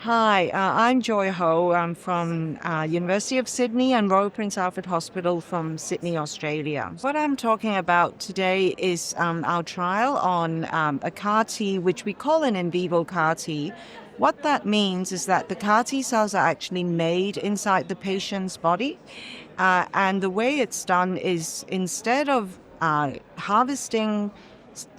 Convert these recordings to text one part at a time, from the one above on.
Hi, I'm Joy Ho. I'm from University of Sydney and Royal Prince Alfred Hospital from Sydney, Australia. What I'm talking about today is our trial on a CAR T, which we call an in vivo CAR T. What that means is that the CAR T cells are actually made inside the patient's body. And the way it's done is instead of harvesting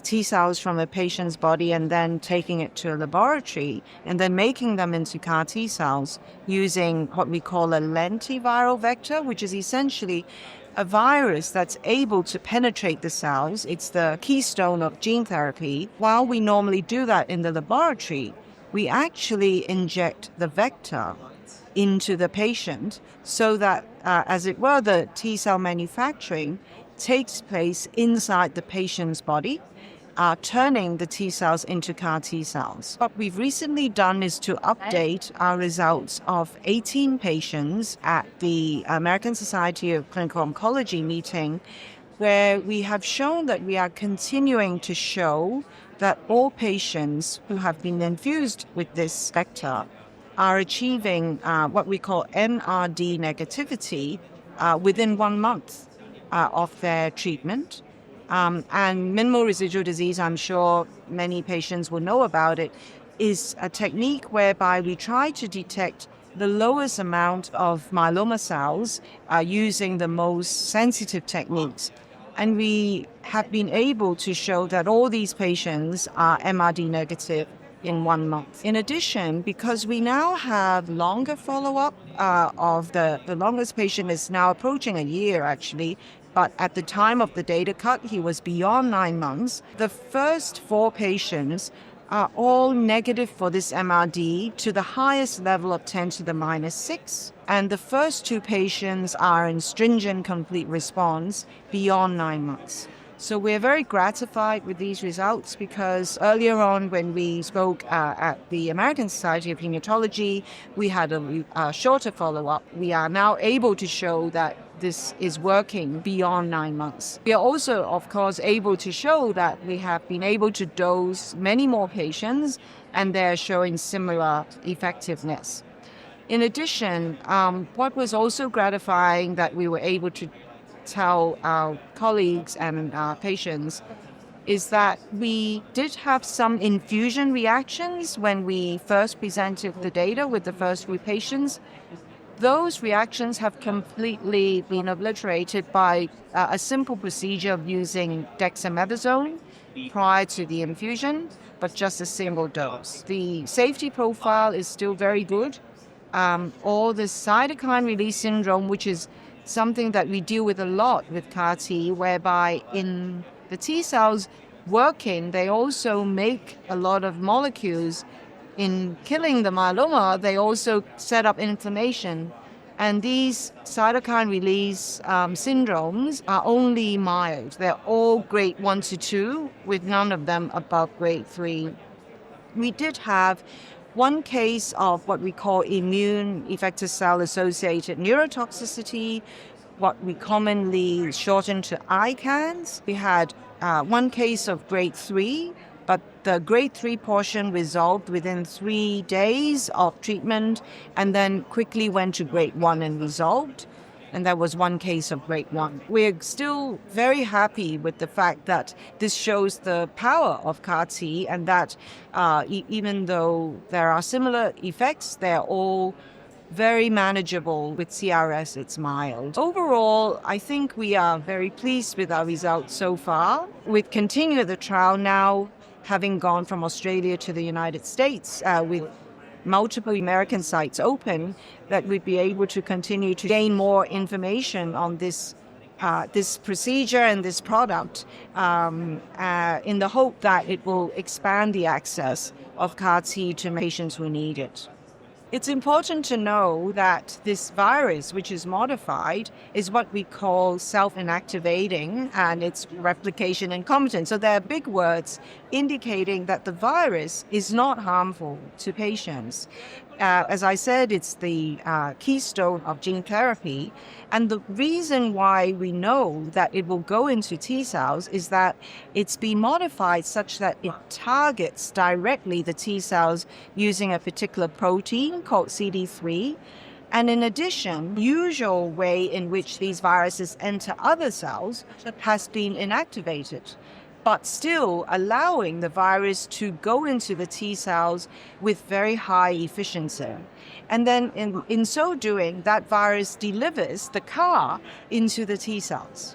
T cells from a patient's body and then taking it to a laboratory and then making them into CAR T cells using what we call a lentiviral vector, which is essentially a virus that's able to penetrate the cells. It's the keystone of gene therapy. While we normally do that in the laboratory, we actually inject the vector into the patient so that, as it were, the T cell manufacturing takes place inside the patient's body, turning the T cells into CAR T cells. What we've recently done is to update our results of 18 patients at the American Society of Clinical Oncology meeting, where we have shown that we are continuing to show that all patients who have been infused with this vector are achieving what we call MRD negativity within 1 month of their treatment. And minimal residual disease, I'm sure many patients will know about it, is a technique whereby we try to detect the lowest amount of myeloma cells using the most sensitive techniques. And we have been able to show that all these patients are MRD negative in 1 month. In addition, because we now have longer follow-up of the longest patient is now approaching a year actually, but at the time of the data cut, he was beyond 9 months. The first 4 patients are all negative for this MRD to the highest level of 10 to the minus 6. And the first 2 patients are in stringent complete response beyond 9 months. So we're very gratified with these results because earlier on when we spoke at the American Society of Hematology, we had a shorter follow-up. We are now able to show that this is working beyond 9 months. We are also, of course, able to show that we have been able to dose many more patients and they're showing similar effectiveness. In addition, what was also gratifying that we were able to tell our colleagues and our patients is that we did have some infusion reactions when we first presented the data with the first few patients. Those reactions have completely been obliterated by a simple procedure of using dexamethasone prior to the infusion, but just a single dose. The safety profile is still very good. All the cytokine release syndrome, which is something that we deal with a lot with CAR T, whereby in the T cells working, they also make a lot of molecules. In killing the myeloma, they also set up inflammation. And these cytokine release syndromes are only mild. They're all grade 1 to 2, with none of them above grade 3. We did have one case of what we call immune effector cell-associated neurotoxicity, what we commonly shorten to ICANS. We had one case of grade 3, but the grade 3 portion resolved within 3 days of treatment and then quickly went to grade 1 and resolved. And that was one case of grade 1. We're still very happy with the fact that this shows the power of CAR T and that even though there are similar effects, they're all very manageable. With CRS, it's mild. Overall, I think we are very pleased with our results so far. We've continued the trial now, having gone from Australia to the United States with multiple American sites open, that we'd be able to continue to gain more information on this procedure and this product in the hope that it will expand the access of CAR T to patients who need it. It's important to know that this virus, which is modified, is what we call self-inactivating, and it's replication incompetent. So they're big words indicating that the virus is not harmful to patients. As I said, it's the keystone of gene therapy. And the reason why we know that it will go into T cells is that it's been modified such that it targets directly the T cells using a particular protein called CD3. And in addition, the usual way in which these viruses enter other cells has been inactivated, but still allowing the virus to go into the T cells with very high efficiency. And then in so doing, that virus delivers the CAR into the T cells.